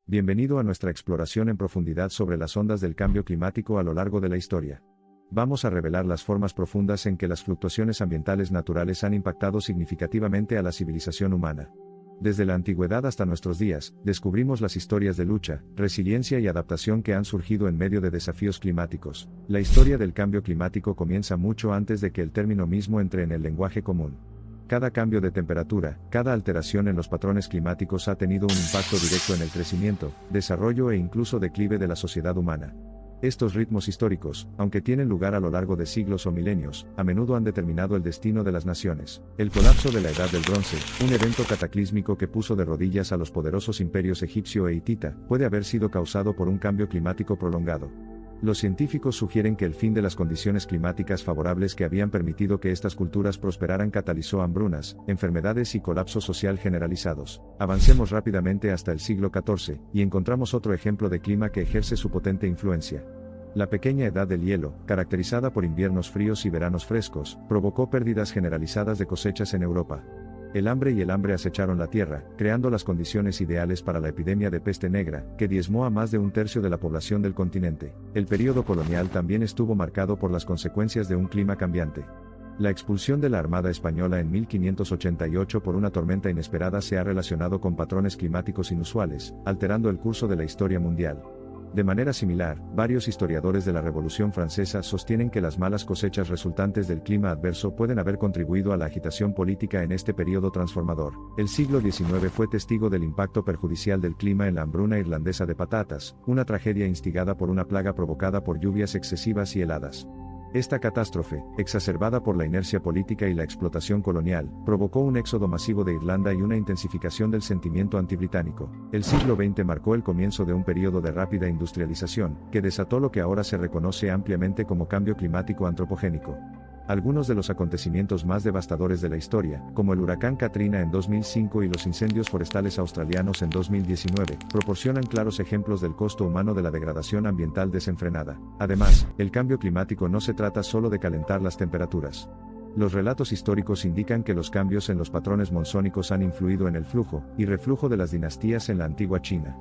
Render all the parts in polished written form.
Bienvenido a nuestra exploración en profundidad sobre las ondas del cambio climático a lo largo de la historia. Vamos a revelar las formas profundas en que las fluctuaciones ambientales naturales han impactado significativamente a la civilización humana. Desde la antigüedad hasta nuestros días, descubrimos las historias de lucha, resiliencia y adaptación que han surgido en medio de desafíos climáticos. La historia del cambio climático comienza mucho antes de que el término mismo entre en el lenguaje común. Cada cambio de temperatura, cada alteración en los patrones climáticos ha tenido un impacto directo en el crecimiento, desarrollo e incluso declive de la sociedad humana. Estos ritmos históricos, aunque tienen lugar a lo largo de siglos o milenios, a menudo han determinado el destino de las naciones. El colapso de la Edad del Bronce, un evento cataclísmico que puso de rodillas a los poderosos imperios egipcio e hitita, puede haber sido causado por un cambio climático prolongado. Los científicos sugieren que el fin de las condiciones climáticas favorables que habían permitido que estas culturas prosperaran catalizó hambrunas, enfermedades y colapso social generalizados. Avancemos rápidamente hasta el siglo XIV, y encontramos otro ejemplo de clima que ejerce su potente influencia. La pequeña edad del hielo, caracterizada por inviernos fríos y veranos frescos, provocó pérdidas generalizadas de cosechas en Europa. El hambre y el hambre acecharon la tierra, creando las condiciones ideales para la epidemia de peste negra, que diezmó a más de un tercio de la población del continente. El período colonial también estuvo marcado por las consecuencias de un clima cambiante. La expulsión de la Armada Española en 1588 por una tormenta inesperada se ha relacionado con patrones climáticos inusuales, alterando el curso de la historia mundial. De manera similar, varios historiadores de la Revolución Francesa sostienen que las malas cosechas resultantes del clima adverso pueden haber contribuido a la agitación política en este periodo transformador. El siglo XIX fue testigo del impacto perjudicial del clima en la hambruna irlandesa de patatas, una tragedia instigada por una plaga provocada por lluvias excesivas y heladas. Esta catástrofe, exacerbada por la inercia política y la explotación colonial, provocó un éxodo masivo de Irlanda y una intensificación del sentimiento antibritánico. El siglo XX marcó el comienzo de un periodo de rápida industrialización, que desató lo que ahora se reconoce ampliamente como cambio climático antropogénico. Algunos de los acontecimientos más devastadores de la historia, como el huracán Katrina en 2005 y los incendios forestales australianos en 2019, proporcionan claros ejemplos del costo humano de la degradación ambiental desenfrenada. Además, el cambio climático no se trata solo de calentar las temperaturas. Los relatos históricos indican que los cambios en los patrones monzónicos han influido en el flujo y reflujo de las dinastías en la antigua China.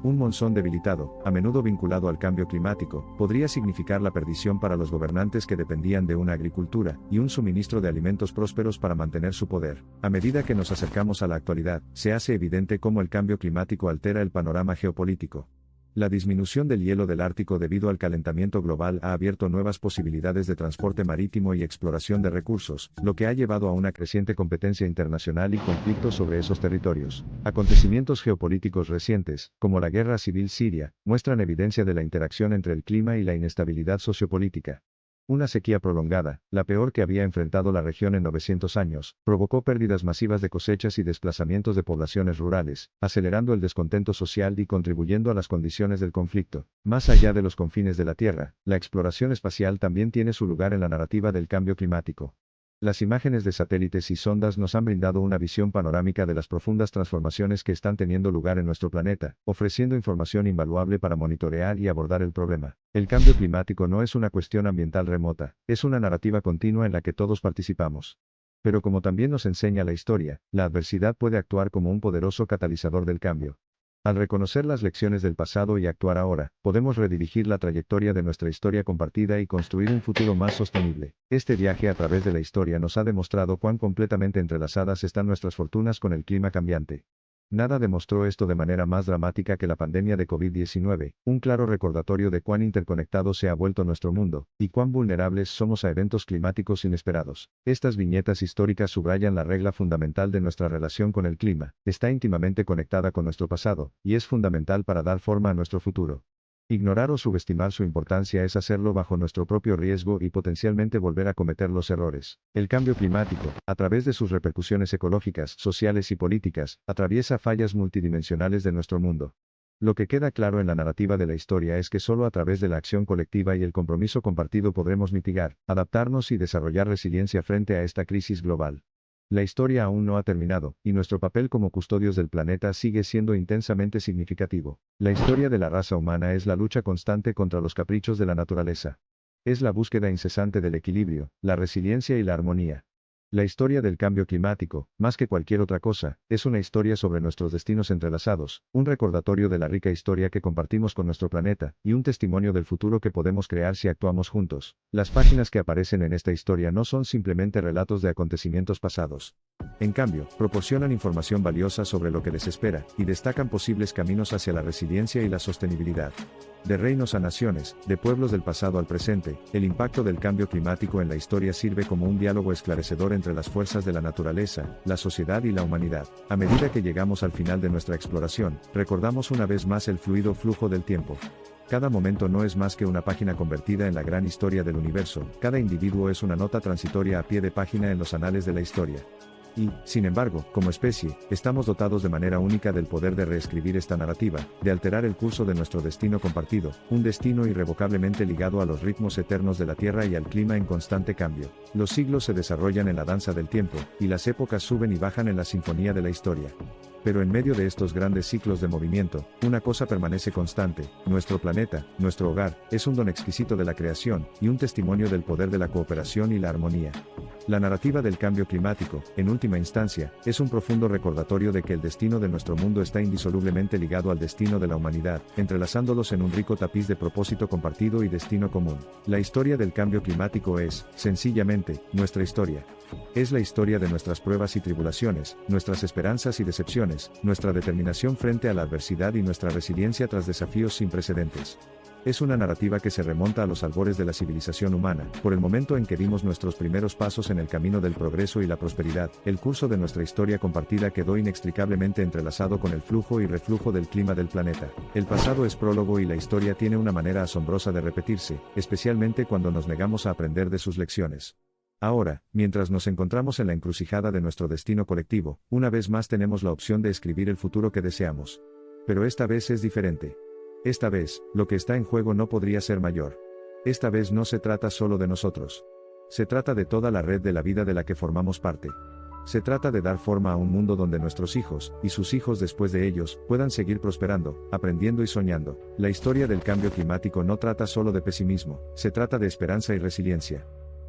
Un monzón debilitado, a menudo vinculado al cambio climático, podría significar la perdición para los gobernantes que dependían de una agricultura y un suministro de alimentos prósperos para mantener su poder. A medida que nos acercamos a la actualidad, se hace evidente cómo el cambio climático altera el panorama geopolítico. La disminución del hielo del Ártico debido al calentamiento global ha abierto nuevas posibilidades de transporte marítimo y exploración de recursos, lo que ha llevado a una creciente competencia internacional y conflictos sobre esos territorios. Acontecimientos geopolíticos recientes, como la guerra civil siria, muestran evidencia de la interacción entre el clima y la inestabilidad sociopolítica. Una sequía prolongada, la peor que había enfrentado la región en 900 años, provocó pérdidas masivas de cosechas y desplazamientos de poblaciones rurales, acelerando el descontento social y contribuyendo a las condiciones del conflicto. Más allá de los confines de la Tierra, la exploración espacial también tiene su lugar en la narrativa del cambio climático. Las imágenes de satélites y sondas nos han brindado una visión panorámica de las profundas transformaciones que están teniendo lugar en nuestro planeta, ofreciendo información invaluable para monitorear y abordar el problema. El cambio climático no es una cuestión ambiental remota, es una narrativa continua en la que todos participamos. Pero como también nos enseña la historia, la adversidad puede actuar como un poderoso catalizador del cambio. Al reconocer las lecciones del pasado y actuar ahora, podemos redirigir la trayectoria de nuestra historia compartida y construir un futuro más sostenible. Este viaje a través de la historia nos ha demostrado cuán completamente entrelazadas están nuestras fortunas con el clima cambiante. Nada demostró esto de manera más dramática que la pandemia de COVID-19, un claro recordatorio de cuán interconectado se ha vuelto nuestro mundo, y cuán vulnerables somos a eventos climáticos inesperados. Estas viñetas históricas subrayan la regla fundamental de nuestra relación con el clima: está íntimamente conectada con nuestro pasado, y es fundamental para dar forma a nuestro futuro. Ignorar o subestimar su importancia es hacerlo bajo nuestro propio riesgo y potencialmente volver a cometer los errores. El cambio climático, a través de sus repercusiones ecológicas, sociales y políticas, atraviesa fallas multidimensionales de nuestro mundo. Lo que queda claro en la narrativa de la historia es que solo a través de la acción colectiva y el compromiso compartido podremos mitigar, adaptarnos y desarrollar resiliencia frente a esta crisis global. La historia aún no ha terminado, y nuestro papel como custodios del planeta sigue siendo intensamente significativo. La historia de la raza humana es la lucha constante contra los caprichos de la naturaleza. Es la búsqueda incesante del equilibrio, la resiliencia y la armonía. La historia del cambio climático, más que cualquier otra cosa, es una historia sobre nuestros destinos entrelazados, un recordatorio de la rica historia que compartimos con nuestro planeta, y un testimonio del futuro que podemos crear si actuamos juntos. Las páginas que aparecen en esta historia no son simplemente relatos de acontecimientos pasados. En cambio, proporcionan información valiosa sobre lo que les espera, y destacan posibles caminos hacia la resiliencia y la sostenibilidad. De reinos a naciones, de pueblos del pasado al presente, el impacto del cambio climático en la historia sirve como un diálogo esclarecedor entre las fuerzas de la naturaleza, la sociedad y la humanidad. A medida que llegamos al final de nuestra exploración, recordamos una vez más el fluido flujo del tiempo. Cada momento no es más que una página convertida en la gran historia del universo, cada individuo es una nota transitoria a pie de página en los anales de la historia. Y, sin embargo, como especie, estamos dotados de manera única del poder de reescribir esta narrativa, de alterar el curso de nuestro destino compartido, un destino irrevocablemente ligado a los ritmos eternos de la Tierra y al clima en constante cambio. Los siglos se desarrollan en la danza del tiempo, y las épocas suben y bajan en la sinfonía de la historia. Pero en medio de estos grandes ciclos de movimiento, una cosa permanece constante: nuestro planeta, nuestro hogar, es un don exquisito de la creación, y un testimonio del poder de la cooperación y la armonía. La narrativa del cambio climático, en última instancia, es un profundo recordatorio de que el destino de nuestro mundo está indisolublemente ligado al destino de la humanidad, entrelazándolos en un rico tapiz de propósito compartido y destino común. La historia del cambio climático es, sencillamente, nuestra historia. Es la historia de nuestras pruebas y tribulaciones, nuestras esperanzas y decepciones, nuestra determinación frente a la adversidad y nuestra resiliencia tras desafíos sin precedentes. Es una narrativa que se remonta a los albores de la civilización humana, por el momento en que dimos nuestros primeros pasos en el camino del progreso y la prosperidad. El curso de nuestra historia compartida quedó inextricablemente entrelazado con el flujo y reflujo del clima del planeta. El pasado es prólogo y la historia tiene una manera asombrosa de repetirse, especialmente cuando nos negamos a aprender de sus lecciones. Ahora, mientras nos encontramos en la encrucijada de nuestro destino colectivo, una vez más tenemos la opción de escribir el futuro que deseamos. Pero esta vez es diferente. Esta vez, lo que está en juego no podría ser mayor. Esta vez no se trata solo de nosotros. Se trata de toda la red de la vida de la que formamos parte. Se trata de dar forma a un mundo donde nuestros hijos, y sus hijos después de ellos, puedan seguir prosperando, aprendiendo y soñando. La historia del cambio climático no trata solo de pesimismo, se trata de esperanza y resiliencia.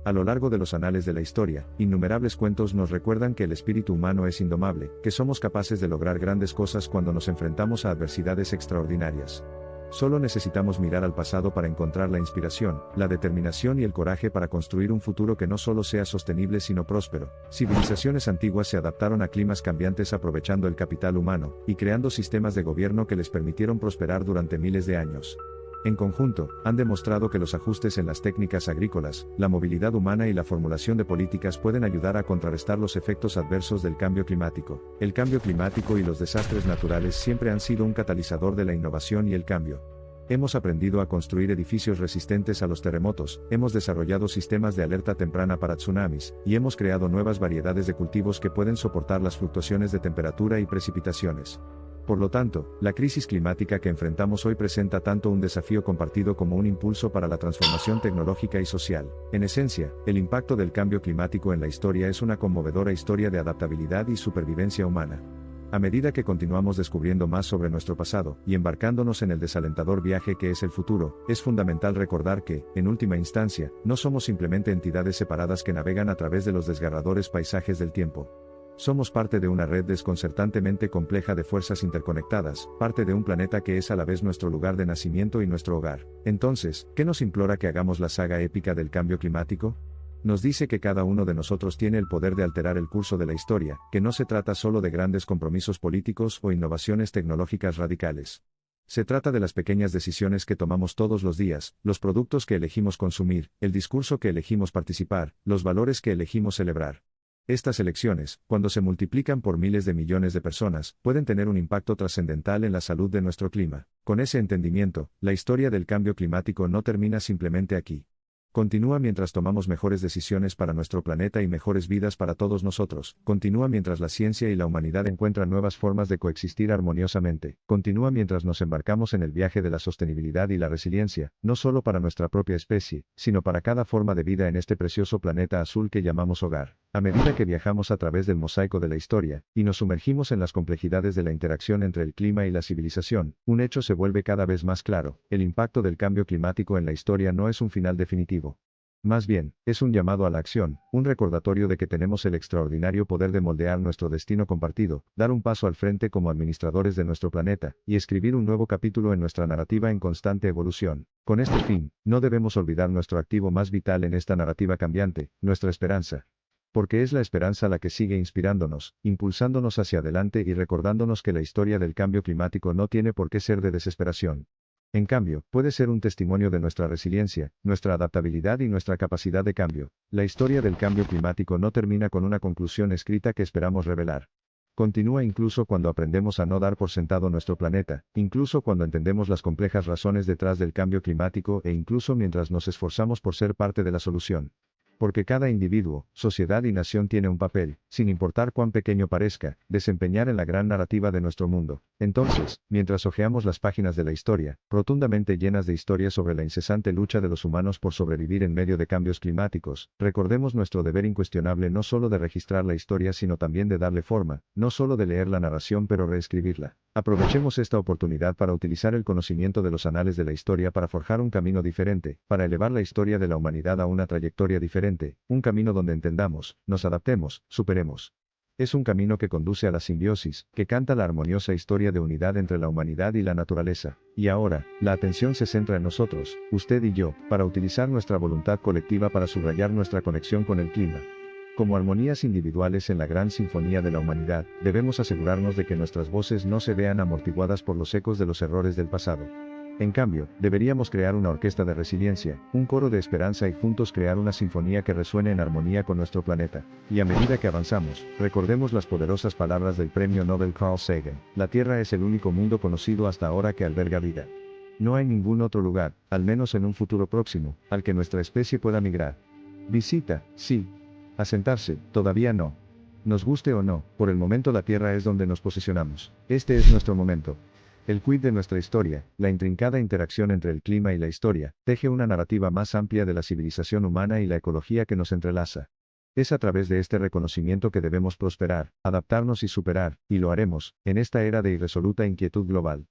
A lo largo de los anales de la historia, innumerables cuentos nos recuerdan que el espíritu humano es indomable, que somos capaces de lograr grandes cosas cuando nos enfrentamos a adversidades extraordinarias. Solo necesitamos mirar al pasado para encontrar la inspiración, la determinación y el coraje para construir un futuro que no solo sea sostenible sino próspero. Civilizaciones antiguas se adaptaron a climas cambiantes aprovechando el capital humano, y creando sistemas de gobierno que les permitieron prosperar durante miles de años. En conjunto, han demostrado que los ajustes en las técnicas agrícolas, la movilidad humana y la formulación de políticas pueden ayudar a contrarrestar los efectos adversos del cambio climático. El cambio climático y los desastres naturales siempre han sido un catalizador de la innovación y el cambio. Hemos aprendido a construir edificios resistentes a los terremotos, hemos desarrollado sistemas de alerta temprana para tsunamis, y hemos creado nuevas variedades de cultivos que pueden soportar las fluctuaciones de temperatura y precipitaciones. Por lo tanto, la crisis climática que enfrentamos hoy presenta tanto un desafío compartido como un impulso para la transformación tecnológica y social. En esencia, el impacto del cambio climático en la historia es una conmovedora historia de adaptabilidad y supervivencia humana. A medida que continuamos descubriendo más sobre nuestro pasado, y embarcándonos en el desalentador viaje que es el futuro, es fundamental recordar que, en última instancia, no somos simplemente entidades separadas que navegan a través de los desgarradores paisajes del tiempo. Somos parte de una red desconcertantemente compleja de fuerzas interconectadas, parte de un planeta que es a la vez nuestro lugar de nacimiento y nuestro hogar. Entonces, ¿qué nos implora que hagamos la saga épica del cambio climático? Nos dice que cada uno de nosotros tiene el poder de alterar el curso de la historia, que no se trata solo de grandes compromisos políticos o innovaciones tecnológicas radicales. Se trata de las pequeñas decisiones que tomamos todos los días, los productos que elegimos consumir, el discurso que elegimos participar, los valores que elegimos celebrar. Estas elecciones, cuando se multiplican por miles de millones de personas, pueden tener un impacto trascendental en la salud de nuestro clima. Con ese entendimiento, la historia del cambio climático no termina simplemente aquí. Continúa mientras tomamos mejores decisiones para nuestro planeta y mejores vidas para todos nosotros. Continúa mientras la ciencia y la humanidad encuentran nuevas formas de coexistir armoniosamente. Continúa mientras nos embarcamos en el viaje de la sostenibilidad y la resiliencia, no solo para nuestra propia especie, sino para cada forma de vida en este precioso planeta azul que llamamos hogar. A medida que viajamos a través del mosaico de la historia, y nos sumergimos en las complejidades de la interacción entre el clima y la civilización, un hecho se vuelve cada vez más claro: el impacto del cambio climático en la historia no es un final definitivo. Más bien, es un llamado a la acción, un recordatorio de que tenemos el extraordinario poder de moldear nuestro destino compartido, dar un paso al frente como administradores de nuestro planeta, y escribir un nuevo capítulo en nuestra narrativa en constante evolución. Con este fin, no debemos olvidar nuestro activo más vital en esta narrativa cambiante, nuestra esperanza. Porque es la esperanza la que sigue inspirándonos, impulsándonos hacia adelante y recordándonos que la historia del cambio climático no tiene por qué ser de desesperación. En cambio, puede ser un testimonio de nuestra resiliencia, nuestra adaptabilidad y nuestra capacidad de cambio. La historia del cambio climático no termina con una conclusión escrita que esperamos revelar. Continúa incluso cuando aprendemos a no dar por sentado nuestro planeta, incluso cuando entendemos las complejas razones detrás del cambio climático e incluso mientras nos esforzamos por ser parte de la solución. Porque cada individuo, sociedad y nación tiene un papel, sin importar cuán pequeño parezca, desempeñar en la gran narrativa de nuestro mundo. Entonces, mientras hojeamos las páginas de la historia, rotundamente llenas de historias sobre la incesante lucha de los humanos por sobrevivir en medio de cambios climáticos, recordemos nuestro deber incuestionable no solo de registrar la historia sino también de darle forma, no solo de leer la narración pero reescribirla. Aprovechemos esta oportunidad para utilizar el conocimiento de los anales de la historia para forjar un camino diferente, para elevar la historia de la humanidad a una trayectoria diferente, un camino donde entendamos, nos adaptemos, superemos. Es un camino que conduce a la simbiosis, que canta la armoniosa historia de unidad entre la humanidad y la naturaleza. Y ahora, la atención se centra en nosotros, usted y yo, para utilizar nuestra voluntad colectiva para subrayar nuestra conexión con el clima. Como armonías individuales en la gran sinfonía de la humanidad, debemos asegurarnos de que nuestras voces no se vean amortiguadas por los ecos de los errores del pasado. En cambio, deberíamos crear una orquesta de resiliencia, un coro de esperanza y juntos crear una sinfonía que resuene en armonía con nuestro planeta. Y a medida que avanzamos, recordemos las poderosas palabras del premio Nobel Carl Sagan: la Tierra es el único mundo conocido hasta ahora que alberga vida. No hay ningún otro lugar, al menos en un futuro próximo, al que nuestra especie pueda migrar. Visita, sí. Asentarse, todavía no. Nos guste o no, por el momento la Tierra es donde nos posicionamos. Este es nuestro momento. El quid de nuestra historia, la intrincada interacción entre el clima y la historia, teje una narrativa más amplia de la civilización humana y la ecología que nos entrelaza. Es a través de este reconocimiento que debemos prosperar, adaptarnos y superar, y lo haremos, en esta era de irresoluta inquietud global.